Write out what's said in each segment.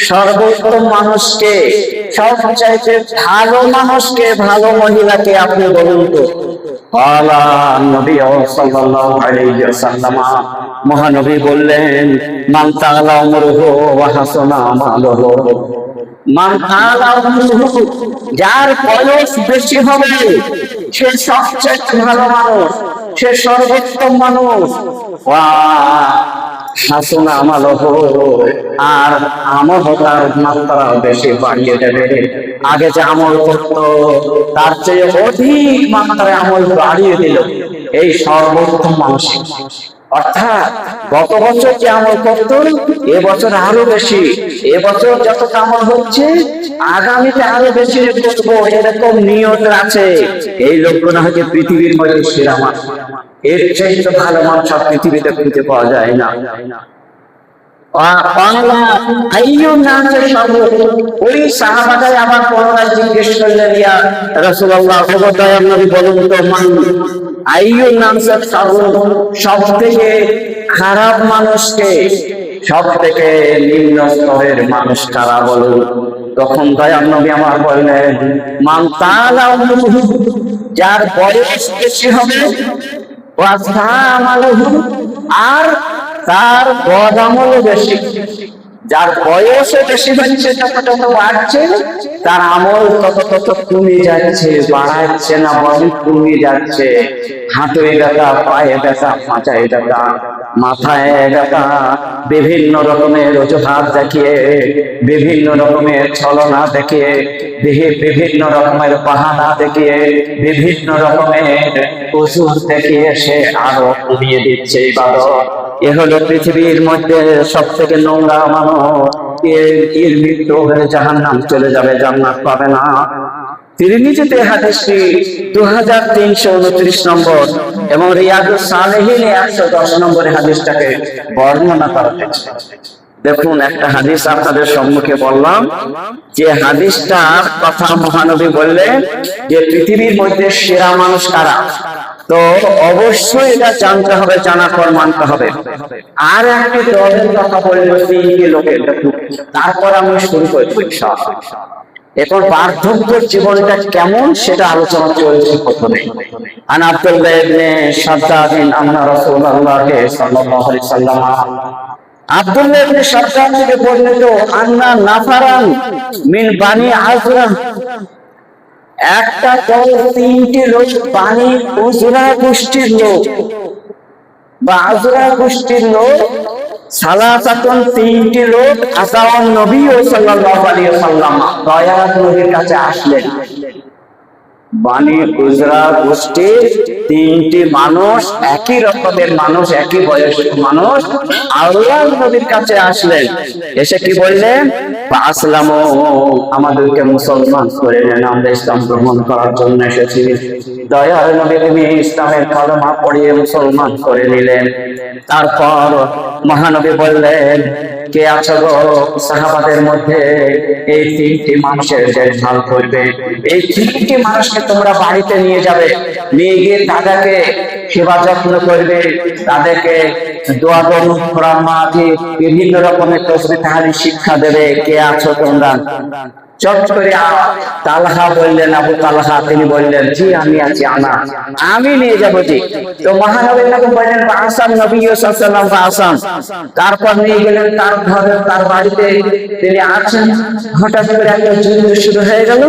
সর্বোত্তম মানুষকে, সবচাইতে ভালো মানুষকে, ভালো মহিলাকে আপনি বলুন তো? মহানবী বললেন, মান তাআলা উমরুহু ওয়া হাসানা আমালুহু, মান তাআলা উমরুহু, যার বয়স বেশি হবে সে সবচেয়ে ভালো মানুষ, সে সর্বোত্তম মানুষ। ওয়া হাসানা আমালুহু, আর আমল তার মাত্রা বেশি বাড়িয়ে দেবে। আগে যে আমল করতো তার চেয়ে অধিক মাত্রায় আমল বাড়িয়ে দিল এই সর্বোত্তম মানুষ। অর্থাৎ গত বছর যে আমল করতো এবছর আরো বেশি, এবছর যত আমল হচ্ছে আগামীতে আরো বেশি করবো, এরকম নিয়ত আছে। এই লোকগুলো হচ্ছে পৃথিবীর মধ্যে সেরা মানুষ। এর চাইতে ভালো মানুষ পৃথিবীতে খুঁজে পাওয়া যায় না। ওই সাহাবাটাই আবার পুনরায় জিজ্ঞেস করলেন, ইয়া রাসূলুল্লাহ, দয়ার নবী বলুন তো, আইয়ুন নাস সব থেকে খারাপ মানুষকে, সব থেকে নিম্ন স্তরের মানুষ কারা বলুন? তখন দয়ার নবী আমার বললেন, মান তাআলা উমরুহু, যার বয়স বেশি হবে, ওয়া সামালুহু, আর তার বদ আমলও বেশি। যার বয়সে বেশি হচ্ছে তত বাড়ছে, তার আমল তত কমে যাচ্ছে, বাড়াচ্ছে না, বরং কমে যাচ্ছে। হাঁটুয়ে ব্যথা, পায়ে ব্যথা, মাথায় ব্যথা, মাথায় ব্যথা, বিভিন্ন রকমের অজুহাত দেখিয়ে, বিভিন্ন রকমের ছলনা দেখিয়ে, বিভিন্ন রকমের বাহানা দেখিয়ে, বিভিন্ন রকমের ওষুধ দেখিয়ে সে আরো কমিয়ে দিচ্ছে ইবাদত। এ হলো পৃথিবীর মধ্যে সব থেকে নোংরা মানুষ। এর মৃত্যু হয়ে জাহান্নাম চলে যাবে, জান্নাত পাবে না। তিরমিজিতে হাদিসটি 2329 নম্বর এবং রিয়াদুস সালেহিনে 110 নম্বরে হাদিসটাকে বর্ণনা করা হয়েছে। দেখুন, একটা হাদিস আপনাদের সম্মুখে বললাম, যে হাদিসটার কথা মহানবী বললেন যে পৃথিবীর মধ্যে সেরা মানুষ কারা, তো অবশ্যই এটা জানতে হবে, জানার পর মানতে হবে। আর একটি দলের কথা বললো, তিনটি লোকের, তারপর আমি শুরু করি। এখন বার্ধক্যের জীবনটা কেমন সেটা আলোচনা চলছে। প্রথমে আন আব্দুল্লাহ ইবনে শাদ্দাদ আন্না রাসূলুল্লাহ সাল্লাল্লাহু আলাইহি ওয়াসাল্লাম, আব্দুল্লাহ ইবনে শাদ্দাদ থেকে বর্ণিত, আন্না নাফারান মিন বানি আযরা, একটা দল, তিনটি লোক, বানি উজরা গোষ্ঠীর লোক বা আযরা গোষ্ঠীর লোক, সালাসাতুন, তিনটি লোক, আতাওয়ান নবী সাল্লাল্লাহু আলাইহি ওয়াসাল্লাম, দয়ার নবীর কাছে আসলেন। বানি উজরা গোষ্ঠীর তিনটি মানুষ, একই রকমের মানুষ, একই বয়সের মানুষ, আল্লাহর নবীর কাছে আসলেন। এসে কি বললেন? আসলামু, আমাদেরকে মুসলমান করে নেন, আমরা ইসলাম গ্রহণ করার জন্য এসেছি। দয়ার নবী তিনি ইসলামের কালেমা পড়িয়ে মুসলমান করে নিলেন। তারপর মহানবী বললেন, কে আছো গো সাহাবাদের মধ্যে এই তিনটি মানুষের দেখভাল করবে? এই তিনটি মানুষকে তোমরা বাড়িতে নিয়ে যাবে, নিয়ে গিয়ে তাদেরকে সেবা যত্ন করবে, তাদেরকে দোয়া করুন, কোরআন মাহফিল, বিভিন্ন রকমের তসবিহ তাহলিল শিক্ষা দেবে। কে আছো তোমরা? চট করে তালহা বললেন, আবু তালহা, তিনি বললেন, জি আমি আছি, আমি নিয়ে যাবো। জি। তো মহানবী বললেন, আসাম নবী সাল্লাল্লাহু আলাইহি ওয়াসাল্লাম, তারপর নিয়ে গেলেন তার ঘরে, তার বাড়িতে তিনি আছেন। হঠাৎ করে একটা যুদ্ধ শুরু হয়ে গেল।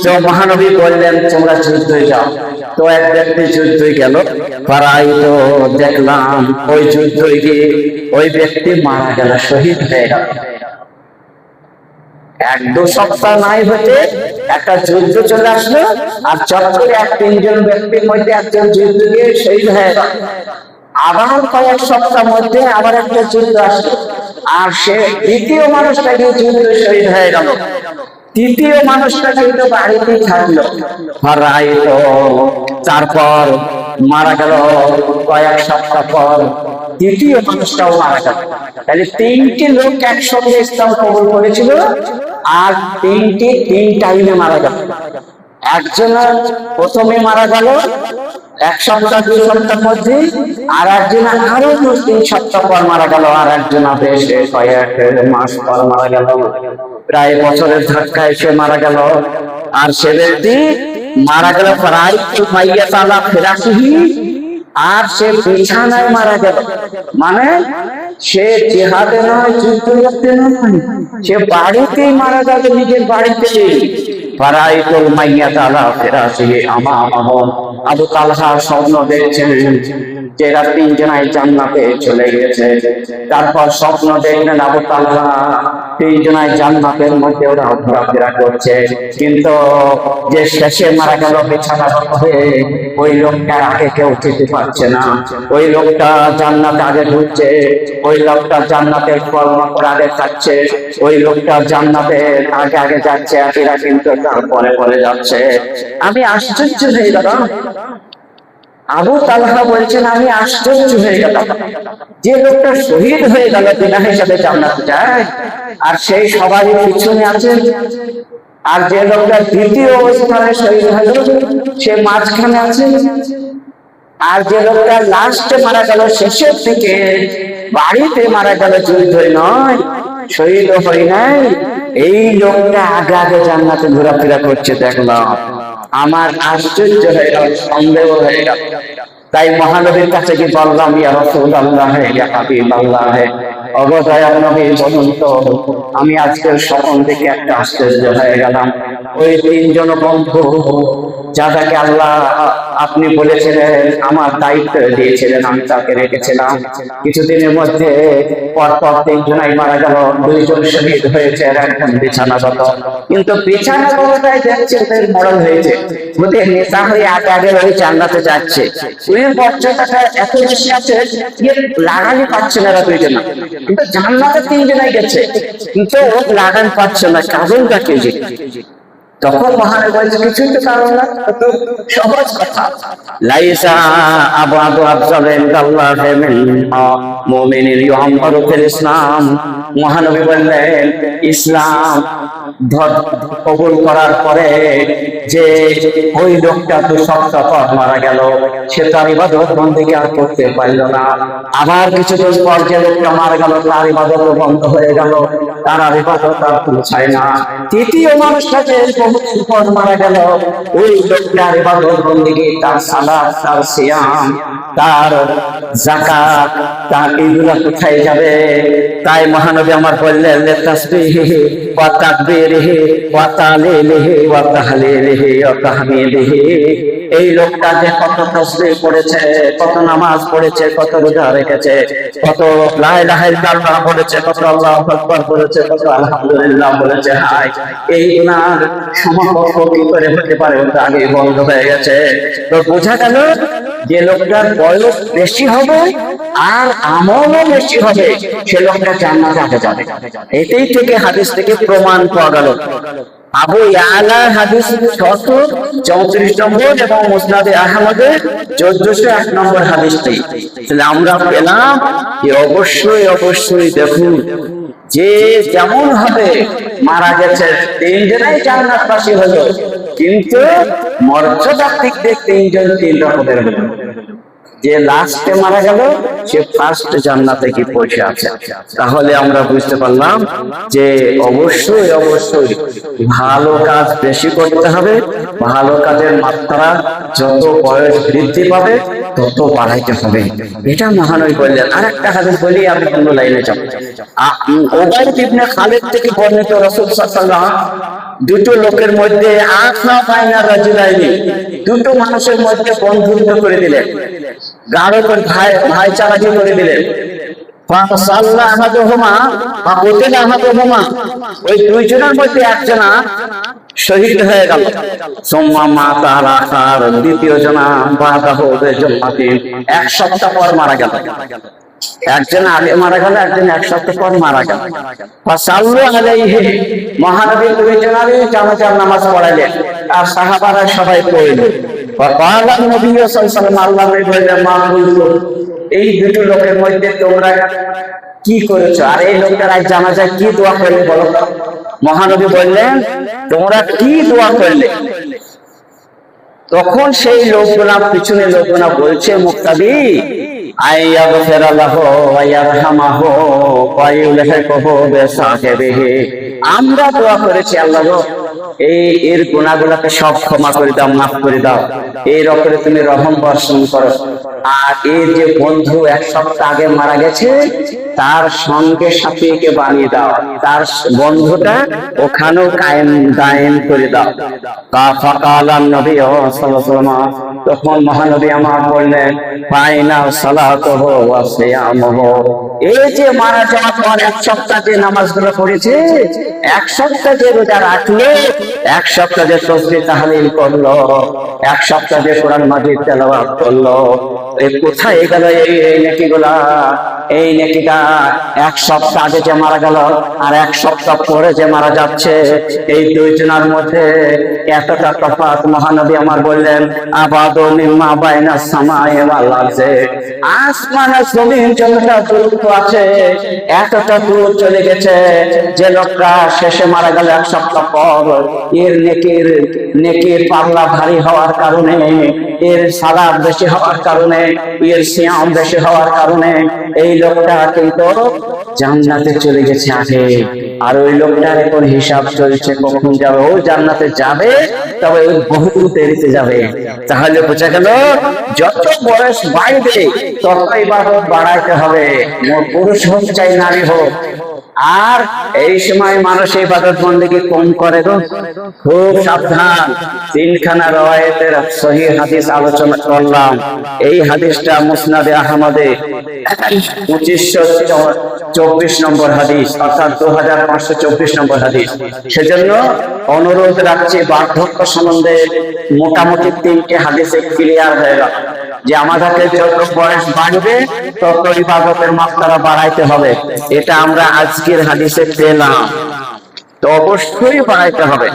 তো মহানবী বললেন, তোমরা যুদ্ধে যাও। তো এক ব্যক্তি যুদ্ধে গেল, পাড়ায় তো দেখলাম ওই যুদ্ধে গিয়ে ওই ব্যক্তি মারা গেল, শহীদ হয়ে গেল। 1-2 সপ্তাহ নাই হতে একটা যুদ্ধ চলে আসলো, আর চট করে 3জন ব্যক্তির মধ্যে একজন যুদ্ধ দিয়ে শহীদ হয়ে গেল। আবার কয়েক সপ্তাহ মধ্যে আবার একটা যুদ্ধ আসলো, আর সে দ্বিতীয় মানুষটা গিয়ে যুদ্ধ শহীদ হয়ে গেল। তৃতীয় মানুষটা কিন্তু বাড়িতেই থাকলো। তারপর মারা গেল কয়েক সপ্তাহ পর, তৃতীয় মানুষটাও মারা গেল। তাহলে 3টি লোক একসঙ্গে ইসলাম কবুল করেছিল, আর তিন টাইমে মারা গেল। একজনের প্রথমে মারা গেল 1 সপ্তাহ 2 সপ্তাহের মধ্যে, আর একজন আরো 2-3 সপ্তাহ পর মারা গেল, আর একজন বেশ কয়েক মাস পর মারা গেল, প্রায় বছরের ধাক্কায় সে মারা গেল। আর সে ব্যক্তি মারা গেল প্রায় মাইয়াতালা ফিরাসিহি, আর সে বিছানায় মারা গেল। মানে সে জিহাদে নয়, যুদ্ধ করতে নয়, সে বাড়িতেই মারা গেল, নিজের বাড়িতে। ফারাইতুল মাইয়াতালা ফিরাসিহি আমামাহু, আবু তালহা স্বপ্ন দেখছেন যে এরা 3 জনাই জান্নাতে চলে গেছে। তারপর স্বপ্ন দেখলেন আবু তালহা 3 জনাই জান্নাতের মধ্যে ওরা ঘোরাফেরা করছে, কিন্তু যে শেষে মারা গেল বিছানাগত হয়ে, ওই লোকটার আগে কেউ যেতে পারছে না। ওই লোকটা জান্নাতে আগে ঢুকছে, ওই লোকটা জান্নাতের কর্ম করে আগে যাচ্ছে, ওই লোকটা জান্নাতের আগে আগে যাচ্ছে, এরা কিন্তু তার পরে পরে যাচ্ছে। আমি আশ্চর্য হয়ে গেলাম। আবু তালহা বলছেন আমি আশ্চর্য হয়ে গেলাম, যে লোকটা শহীদ হয়ে গেল বিনা হিসাবে জান্নাতে যায়, আর সেই সবারই পিছনে আছে। আর যে লোকটা দ্বিতীয় অবস্থানে শহীদ হলো সে মাঝখানে আছে। আর যে লোকটা লাস্টে মারা গেল, শেষের দিকে বাড়িতে মারা গেল, যুদ্ধ নয়, শহীদ হয় নাই, এই লোকটা আগে আগে জান্নাতে ঘোরাফেরা করছে দেখলাম। আমার আশ্চর্য হয়ে গেল, সন্দেহ হয়ে গেল। তাই মহানবীর কাছে কি বললাম, ইয়া রাসূলুল্লাহ, ইয়া হাবিবাল্লাহ, ওগো দয়ার নবী বলুন তো, আমি আজকের স্বপ্ন থেকে একটা আশ্চর্য হয়ে গেলাম। ওই 3 জন বন্ধু যাদেরকে আল্লাহ আপনি বলেছিলেন, আমার দায়িত্ব দিয়েছিলেন, আমি তাকে রেখেছিলাম, কিছুদিনের মধ্যে পরপর 3 জনাই মারা গেল, 2 জন শহীদ হয়েছে, আর একজন বিছানাগত। কিন্তু বিছানাগতটাই দেখছে ওদের মরণ হয়েছে, ওদের নেতা হয়ে আগে আগে ওই জান্নাতে যাচ্ছে। ওই মর্যাদাটা এত বেশি আছে যে লাগানি পাচ্ছে না এরা 2 জন, কিন্তু জান্নাতে 3 জনাই গেছে, কিন্তু ও লাগান পাচ্ছে না, কারণটা কি? তখন মহান বলছে কিছুই তো কারণ না, তো সহজ কথা। লাইসা আবাদু আফজালিন আল্লাহি মিন মুমিনিন ইউআম্মারু ফিল ইসলাম। মহানবী বললেন ইসলাম কবুল করার পরে যে ওই লোকটা 2 সপ্তাহ পর মারা গেল, সে তার ইবাদত বন্দেগী আর করতে পারল না। আবার কিছুদিন পর যে লোকটা মারা গেল, তার ইবাদত বন্ধ হয়ে গেল, তার আর ইবাদত আর পৌঁছায় না। তৃতীয় মানুষটা যে বহুদিন পর মারা গেল, ওই লোকটার ইবাদত বন্দেগী, তার সালাত, তার সিয়াম, তার যাকাত, তার এগুলা কোথায় যাবে? তাই মহানবী আমার বললেন তাসবিহি ওয়া তাকবীরিহি ওয়া তাহলিলিহি ওয়া তাহলিলিহি ওয়া তাহমিদিহি। এই লোকটা যে কত তাসবিহ পড়েছে, কত নামাজ পড়েছে, কত রোজা রেখেছে, কত লা ইলাহা ইল্লাল্লাহ বলেছে, কত আল্লাহু আকবার বলেছে, কত আলহামদুলিল্লাহ বলেছে, হায় এই গুনার সমকক্ষ কি করে হতে পারে? ওটা আগে বন্ধ হয়ে গেছে। তো বোঝা গেল যে লোকটার বয়স বেশি হবে আর আমলও বেশি হবে, সে লোকটা জান্নাতে আগে যাবে। এটাই থেকে হাদিস থেকে প্রমাণ পাওয়া গেল। আবু ইয়ালা হাদিস 634 নম্বর এবং মুসনাদে আহমদে 1401 নম্বর হাদিসটি। তাহলে আমরা পেলাম যে অবশ্যই অবশ্যই দেখুন যে যেমন হবে মারা গেছে 3 জনাই জান্নাতবাসী হলো, কিন্তু মর্যাদার দিক দিয়ে 3 জন 3 রকমের হলো। যে লাস্টে মারা গেল সে ফার্স্ট জান্নাতে কি পৌঁছে আছে। তাহলে আমরা বুঝতে পারলাম যে অবশ্যই অবশ্যই ভালো কাজ বেশি করতে হবে, ভালো কাজের মাত্রা যত বয়স বৃদ্ধি পাবে তত বাড়াইতে হবে, এটা মহানবী বললেন। আর একটা হাদিস বলি, আমি অন্য লাইনে যাব। উবাইদ ইবনে খালিদ থেকে বর্ণিত, রাসূল সাল্লাল্লাহু আলাইহি ওয়াসাল্লাম 2 লোকের মধ্যে আখনা বাইনা রাজুলাইনি, 2 মানুষের মধ্যে বন্ধুত্ব করে দিলেন, গাঢ় করে ভাইচারাকি করে দিলেন। ওই 2 জনের মধ্যে একজনা শহীদ হয়ে গেল, দ্বিতীয় জনা 1 সপ্তাহ পর মারা গেল। একজন আগে মারা গেল, একজন 1 সপ্তাহ পর মারা গেল। মহানবী 2 জনারই জানাজার নামাজ পড়াইলেন, আর সাহাবারা সবাই পড়লেন। এই 2 লোকের মধ্যে তোমরা কি করেছো, আর এই লোকটার আজ জানাজায় কি দোয়া করলে বলো তো? মহানবী বললেন তোমরা কি দোয়া করলে? তখন সেই লোকগুলা পিছনে লোকগুলা বলছে মুক্তাদি আমরা দোয়া করেছি আল্লাহ এর গুনাহগুলোকে সব ক্ষমা করে দাও, মাফ করে দাও, এর উপরে তুমি রহম বর্ষণ করো। আর এর যে বন্ধু 1 সপ্তাহ আগে মারা গেছে তার সঙ্গে সাথীকে বানিয়ে দাও, তার বন্ধুটা ওখানেও কায়েম দায়েম করে দাও। ফাকালান নবী সাল্লাল্লাহু আলাইহি ওয়াসাল্লাম, তখন মহানবী আমার বললেন ফাইনা সালাতুহু ওয়া সিয়ামুহু, এই যে মারা যাওয়ার পর 1 সপ্তাহ যে নামাজগুলো পড়েছে, 1 সপ্তাহ যে রোজা রাখলো, 1 সপ্তাহ যে তাসবিহ তাহলিল করলো, 1 সপ্তাহ যে কোরআন মাজিদ তেলাওয়াত করলো, কোথায় গেল এই নেকিগুলা? এই নেকিটা 1 সপ্তাহ আগে যে মারা গেল আর 1 সপ্তাহ পরে যে মারা যাচ্ছে, এই দুইজনের মধ্যে এতটা তফাৎ। মহানবী আমার বললেন আবাদু মিম্মা বাইনা সামাই ওয়াল আরজি, আসমান আর জমিন যতটা দূরত্ব আছে এতটা দূর চলে গেছে যে লোকটা শেষে মারা গেল 1 সপ্তাহ পর, এর নেকির পাল্লা ভারী হওয়ার কারণে, এর সালাত বেশি হওয়ার কারণে, এর সিয়াম বেশি হওয়ার কারণে এই লোকটা কিন্তু জান্নাতে চলে গেছে আগে। আর ওই লোকটার এখন হিসাব চলছে কখন যাবে। ও জান্নাতে যাবে, তবে ওই বহু দেরিতে যাবে। তাহলে বোঝা গেল যত বয়স বাড়বে তত ইবাদত বাড়াইতে হবে, পুরুষ হোক চাই নারী হোক। আর এই সময় মানুষ ইবাদত বন্দেগী কম করে গো, খুব সাবধান। 3খানা রওয়ায়াতের সহিহ হাদিস আলোচনা করলাম। এই হাদিসটা মুসনাদে আহমদে 2524 নম্বর হাদিস, অর্থাৎ 2524 নম্বর হাদিস। সেজন্য অনুরোধ রাখছি, বার্ধক্য সম্বন্ধে মোটামুটি 3টে হাদিসে ক্লিয়ার হয়ে গেল যে আমাদেরকে যত বয়স বাড়বে তত ইবাদতের মাত্রা বাড়াইতে হবে। এটা আমরা আজকের হাদিসে পেলাম, তো অবশ্যই বাড়াইতে হবে।